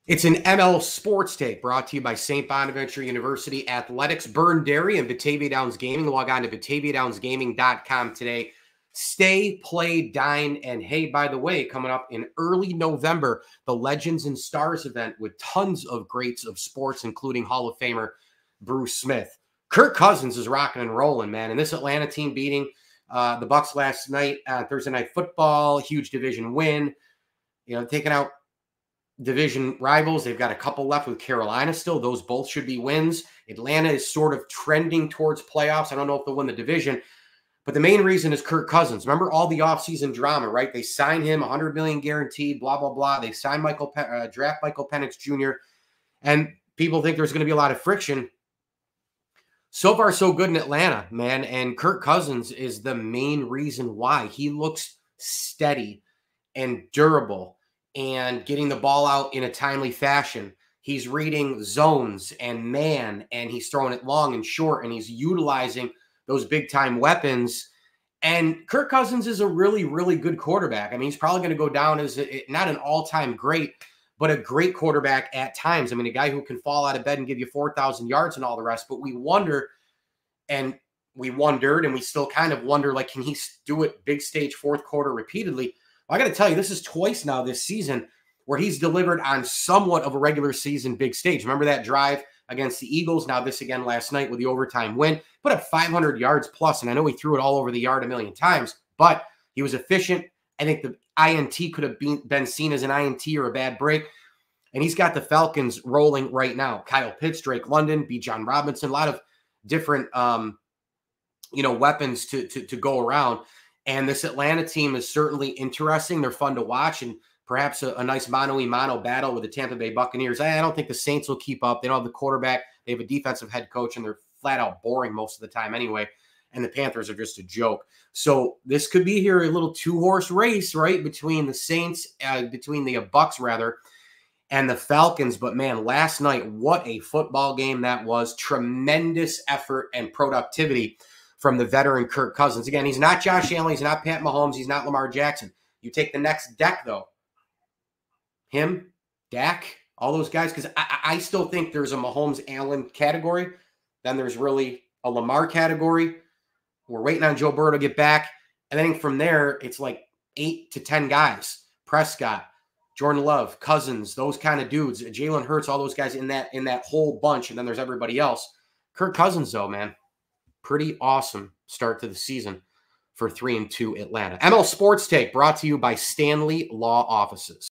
It's an ML Sports Take brought to you by St. Bonaventure University Athletics, Burn Dairy, and Batavia Downs Gaming. Log on to BataviaDownsGaming.com today. Stay, play, dine, and hey, by the way, coming up in early November, the Legends and Stars event with tons of greats of sports, including Hall of Famer Bruce Smith. Kirk Cousins is rocking and rolling, man. And this Atlanta team beating the Bucs last night, Thursday Night Football, huge division win. You know, taking out division rivals. They've got a couple left with Carolina still. Those both should be wins. Atlanta is sort of trending towards playoffs. I don't know if they'll win the division, but the main reason is Kirk Cousins. Remember all the offseason drama, right? They signed him, $100 million guaranteed, blah, blah, blah. They signed draft Michael Penix Jr., and people think there's going to be a lot of friction. So far, so good in Atlanta, man, and Kirk Cousins is the main reason why. He looks steady and durable and getting the ball out in a timely fashion. He's reading zones and man, and he's throwing it long and short, and he's utilizing those big-time weapons. And Kirk Cousins is a really, really good quarterback. I mean, he's probably going to go down as not an all-time great, but a great quarterback at times. I mean, a guy who can fall out of bed and give you 4,000 yards and all the rest. But we wonder, and we wondered, and we still kind of wonder, like, can he do it big stage fourth quarter repeatedly? I got to tell you, this is twice now this season where he's delivered on somewhat of a regular season big stage. Remember that drive against the Eagles? Now this again last night with the overtime win. Put up 500 yards plus, and I know he threw it all over the yard a million times, but he was efficient. I think the INT could have been seen as an INT or a bad break, and he's got the Falcons rolling right now. Kyle Pitts, Drake London, Bijan Robinson, a lot of different weapons to go around. And this Atlanta team is certainly interesting. They're fun to watch, and perhaps a nice mano-a-mano battle with the Tampa Bay Buccaneers. I don't think the Saints will keep up. They don't have the quarterback. They have a defensive head coach, and they're flat out boring most of the time anyway. And the Panthers are just a joke. So this could be here a little two-horse race, right, between the Saints, between the Bucs, rather, and the Falcons. But, man, last night, what a football game that was. Tremendous effort and productivity from the veteran Kirk Cousins. Again, he's not Josh Allen. He's not Pat Mahomes. He's not Lamar Jackson. You take the next deck, though. Him, Dak, all those guys, because I still think there's a Mahomes-Allen category. Then there's really a Lamar category. We're waiting on Joe Burrow to get back. And then from there, it's like 8 to 10 guys. Prescott, Jordan Love, Cousins, those kind of dudes. Jalen Hurts, all those guys in that whole bunch. And then there's everybody else. Kirk Cousins, though, man. Pretty awesome start to the season for 3-2 Atlanta. ML Sports Take brought to you by Stanley Law Offices.